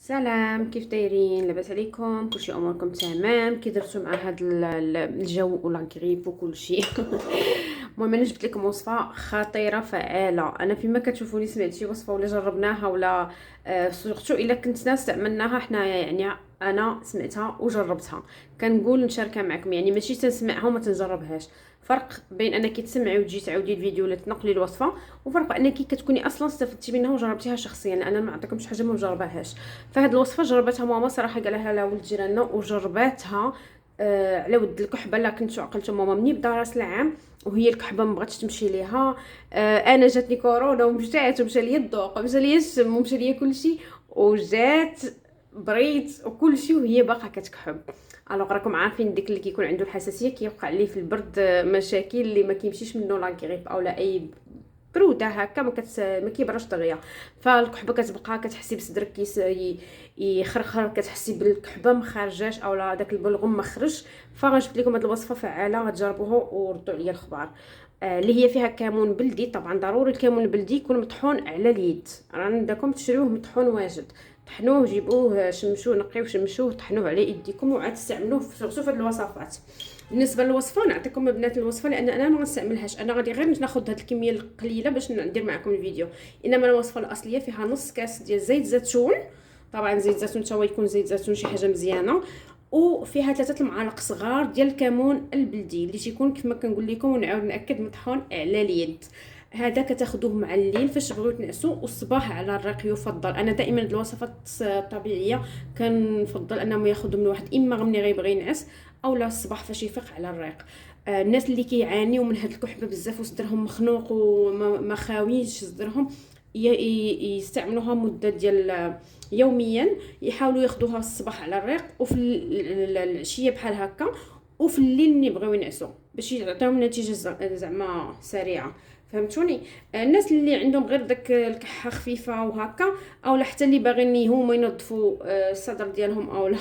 سلام، كيف دايرين؟ لاباس عليكم؟ كلشي اموركم تمام؟ كي درتو مع هاد الجو ولا غريب وكلشي. المهم انا جبت لكم وصفه خطيره فعاله. انا فيما كتشوفوني سمعت شي وصفه ولا جربناها ولا سورتو الا كنت ناس استعملناها حنايا، يعني انا سمعتها وجربتها، كنقول نشاركها معكم، يعني ماشي تنسمعها وما تنجربهاش. فرق بين انك تسمعي وتجي تعاودي الفيديو ولا تنقلي الوصفه، وفرق انك كتكوني اصلا استفدتي منها وجربتيها شخصيا، لان انا ما عطيكمش حاجه ما مجرباهاش. فهاد الوصفه جربتها ماما صراحه، قالها لها ولد جيراننا وجرباتها على ود الكحبه. لا كنت عقلت ماما مني بدا راس العام وهي الكحبه ما بغاتش تمشي ليها. انا جاتني كورونا ومشات ومشى ليا الذوق ومشى ليا الشم ومشى ليا كلشي، وجات بريت وكلشي وهي باقا كتكحب. الوغ راكم عارفين ديك اللي كيكون عنده الحساسيه كيوقع ليه في البرد مشاكل اللي ما كيمشيش منه لا غريب او لا اي بروده هكا، ما كيبراش دغيا. فالكحبه كتبقى كتحسي بصدرك يخرخر، كتحسي بالكحبه ما خارجاش اولا داك البلغم ما خرج. فغنجبت لكم هذه الوصفه فعاله، غتجربوها وردوا عليا الخبر. اللي هي فيها كمون بلدي. طبعا ضروري الكمون البلدي يكون مطحون على اليد، راه عندكم تشريوه مطحون واجد، طحنوه جيبوه شمشوه نقيوه شمشوه طحنوه على يديكم وعاد تستعملوه في هاد الوصفات. بالنسبه للوصفه نعطيكم بنات الوصفه، لان انا ما غنستعملهاش، انا غادي غير ناخذ هذه الكميه القليله باش ندير معكم الفيديو. انما الوصفه الاصليه فيها نص كاس ديال زيت زيتون. طبعا زيت زيتون تا هو يكون زيت زيتون شي حاجه مزيانه، وفيها 3 معالق صغار ديال الكمون البلدي اللي تيكون كما كنقول لكم ونعاود ناكد مطحون على اليد. هذا كتاخذوه مع الليل فاش بغيتو تنعسوا، والصباح على الريق يفضل. انا دائما الوصفات الطبيعيه كنفضل انهم ياخذوا من واحد اما ملي غيبغي ينعس او لا الصباح فاش يفيق على الريق. الناس اللي كيعانيوا من هاد الكحبه بزاف وصدرهم مخنوق وما خاويش صدرهم يستعملوها مده ديال يوميا، يحاولوا ياخذوها الصباح على الريق وفي العشيه بحال هكا، وفي الليل ملي بغاو ينعسوا باش يعطيهم نتيجه زعما سريعه. فهمتوني؟ الناس اللي عندهم غير داك الكحه خفيفه وهكا، اولا حتى اللي باغيين هما ينظفوا الصدر ديالهم اولا.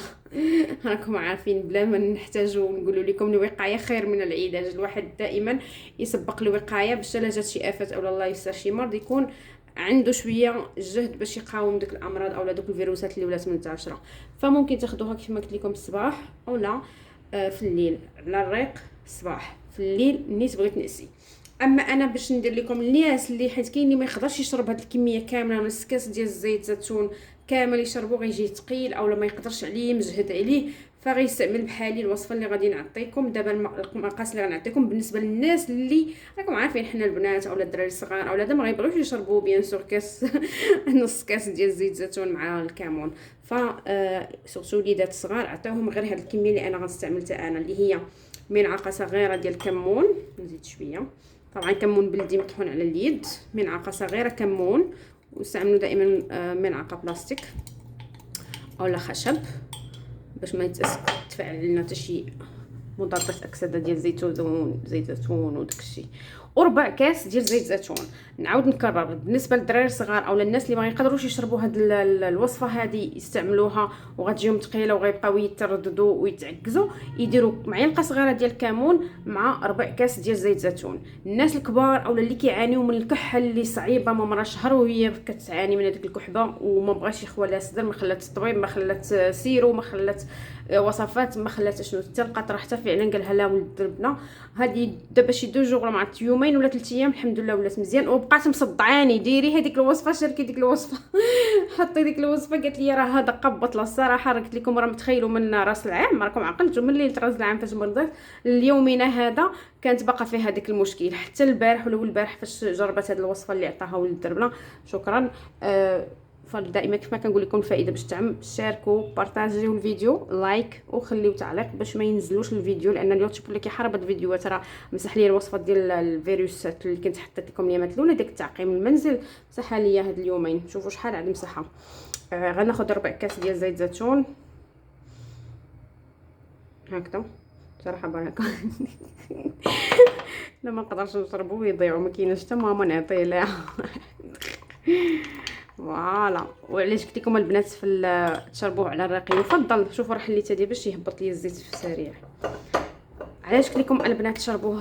راكم عارفين بلا ما نحتاجوا نقولوا لكم الوقايه خير من العلاج. الواحد دائما يسبق الوقايه باش لا جات شي افات او الله يسر شي مرض يكون عنده شويه جهد باش يقاوم ديك الامراض اولا دوك الفيروسات اللي ولات منتشره. فممكن تاخذوها كيف ما قلت لكم الصباح اولا في الليل على الريق الصباح، في الليل ملي تبغي تنعسي. اما انا باش ندير لكم الناس اللي حيت كاين اللي ما يقدرش يشرب هاد الكميه كامله نص كاس ديال الزيت زيتون كامل يشربو غيجي ثقيل اولا ما يقدرش عليه مجهد عليه، فغيستعمل بحالي الوصفه اللي غادي نعطيكم دابا. المقاس اللي غنعطيكم بالنسبه للناس اللي راكم عارفين حنا البنات اولا الدراري الصغار اولا ما غيبغيوش يشربوا بيان سور كاس نص كاس ديال زيت زيتون مع الكمون. ف سورتو وليدات الصغار عطيوهم غير هاد الكميه اللي انا غنستعملها انا، اللي هي ملعقه صغيره ديال الكمون، نزيد شويه طبعا كمون بلدي مطحون على اليد، ملعقه صغيره كمون، واستعملوا دائما ملعقه بلاستيك اولا خشب باش ما يتفاعل لنا حتى شي مضادات اكسده ديال زيت زيتون وداكشي، وربع كاس ديال زيت زيتون. نعاود نكرر بالنسبه للدراري الصغار اولا الناس اللي ما يقدروش يشربوا هاد الوصفه هذه يستعملوها وغتجيهم ثقيله وغيبقاو يترددوا ويتعكزوا، يديروا معلقه صغيره ديال الكمون مع ربع كاس ديال زيت زيتون. الناس الكبار اولا اللي كيعانيوا من الكحه اللي صعيبه ما مرا شهر وهي كتعاني من هذيك الكحبه وما بغاش يخوى لها الصدر، ما خلات الطبيب، ما خلات سيرو، ما خلات وصفات، ما خلات شنو حتى القطره حتى فعلا قالها لها ولد دربنا هذه دابا شي 2 جوغ مع يومين ولا 3 ايام الحمد لله ولات مزيان وبقات مصدعاني. ديري هذيك الوصفه، شاركي ديك الوصفه. حطي ديك الوصفه. قالت لي راه هذا قبط لا الصراحه، قلت لكم راه متخيلوا من راس العام، راكم عقلتوا من ليله راس العام فاش مرضت اليومين هذا كانت باقا فيها هذاك المشكل حتى البارح ولا البارح فاش جربت هذه الوصفه اللي عطاها ولد دربنا. شكرا. فدائما كيف ما كنقول لكم الفائده باش تعم، شاركوا بارطاجيو الفيديو لايك وخليو تعليق باش ما ينزلوش الفيديو، لان اليوتيوب اللي كيحارب هاد الفيديوهات راه مسح لي الوصفه ديال الفيروسات اللي كنت حطيت لكم اليامات الاولى ديك التعقيم المنزل، مسحها ليا هاد اليومين. شوفوا شحال عاد مسحها. غناخذ ربع كاس ديال زيت زيتون هكذا صراحه بركه. لا ما نقدرش نشربو ويضيعوا، ما كايناش حتى ماما نعطيه لها. فوالا. وعلاش قلت لكم البنات في تشربوه على الرقيق يفضل. شوفوا راه حليتها دابا باش يهبط لي الزيت في السريع. علاش قلت لكم البنات تشربوه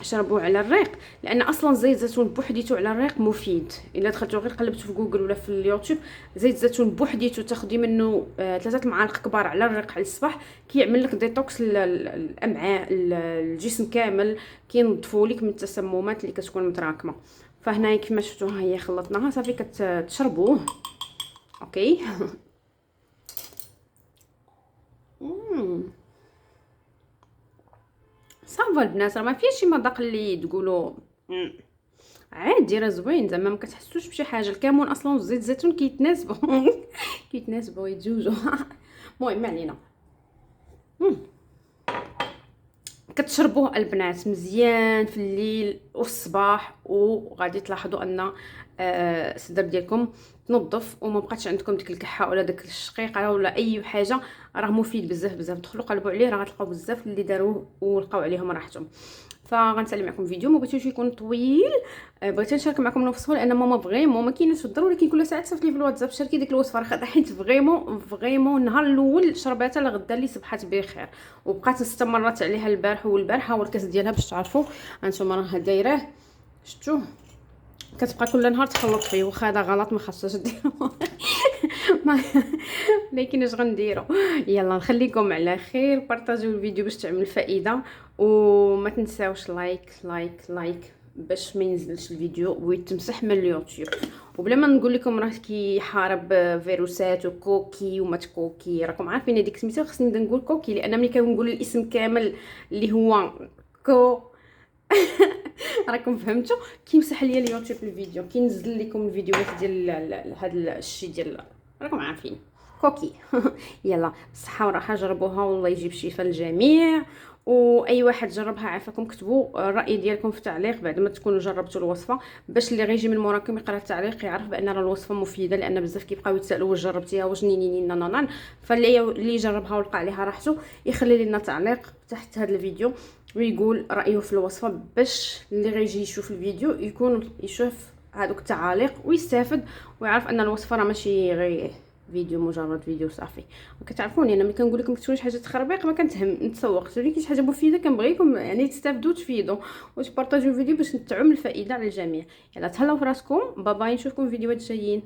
شربوه على الريق، لان اصلا زيت الزيتون بوحديتو على الريق مفيد. الا دخلتو غير قلبتو في جوجل ولا في اليوتيوب، زيت الزيتون بوحديتو تاخدي منه 3 معالق كبار على الريق على الصباح، كيعمل لك ديتوكس الامعاء، الجسم كامل، كينظفوا لك من التسممات اللي كتكون متراكمه. فهنايا كما شفتوا ها هي خلطناها صافي كتشربوه. اوكي. صافا البنات، راه ما فيهاش شي مذاق اللي تقولوا عادي، راه زوين زعما ما كتحسوش بشي حاجه. الكمون اصلا وزيت الزيتون كيتناسبوا كيتناسبوا يتزوجوا. المهم ما علينا. كتشربوه البنات مزيان في الليل والصباح، وغادي تلاحظوا ان الصدر ديالكم تنظف وما بقاتش عندكم ديك الكحه ولا داك الشقيقه ولا اي حاجه. راه مفيد بزاف بزاف، دخلوا قلبوا عليه، راه غتلقاو بزاف اللي داروه ولقاو عليهم راحتهم. فغنسالي معكم فيديو ما بغيتوش يكون طويل، بغيت نشارك معكم الوصفه لان ماما فريمون ما كايناش في الدار، ولكن كل ساعه تصيفط لي في الواتساب شاركي ديك الوصفه، راه حيت فريمون النهار الاول شرباتها لغدا اللي صبحات بخير، وبقات استمرت عليها البارح والبارحه والكاس ديالها باش تعرفوا انتم راه دايراه. شفتوه كتبقى كل نهار تخلط فيه، واخا هذا غلط ما خاصش ديرو. لكن اش غنديروا. يلا نخليكم على خير، بارطاجيو الفيديو باش تعمل فائده، وما تنساوش لايك باش ما ينزلش الفيديو ويتمسح من اليوتيوب. وبلا ما نقول لكم راه كيحارب فيروسات وكوكي وما تكوكي، راكم عارفين هذيك سميتو، خصني نبدا نقول كوكي لان ملي كنقول الاسم كامل اللي هو كو راكم فهمتوا، كيمسح ليا اليوتيوب الفيديو، كينزل لكم الفيديوهات ديال هذا الشيء ديال راكم عارفين كوكي. يلا بالصحه والراحه، جربوها والله يجيب شفاء للجميع. واي واحد جربها عافاكم كتبوا الراي ديالكم في التعليق بعد ما تكونوا جربتوا الوصفه، باش اللي غيجي من موراكم يقرا التعليق يعرف بان راه الوصفه مفيده، لان بزاف كيبقاو يتسالوا واش جربتيها واش نينيني نانان. فاللي جربها ولقى عليها راحته يخلي لنا تعليق تحت هذا الفيديو ويقول رايه في الوصفه، باش اللي غيجي يشوف الفيديو يكون يشوف هذوك التعاليق ويستافد ويعرف ان الوصفه راه ماشي غير فيديو مجرد فيديو صافي. وكتعرفوني انا ملي كنقول لكم كتكون شي حاجه تخربيق ما كنتهم نتسوق، تولي شي حاجه مفيده كنبغيكم يعني تستافدوا وتفيدوا وتبارطاجيو الفيديو باش تعم الفائده على الجميع. يلا تهلاو في راسكم، باباي، نشوفكم في فيديوهات جايين.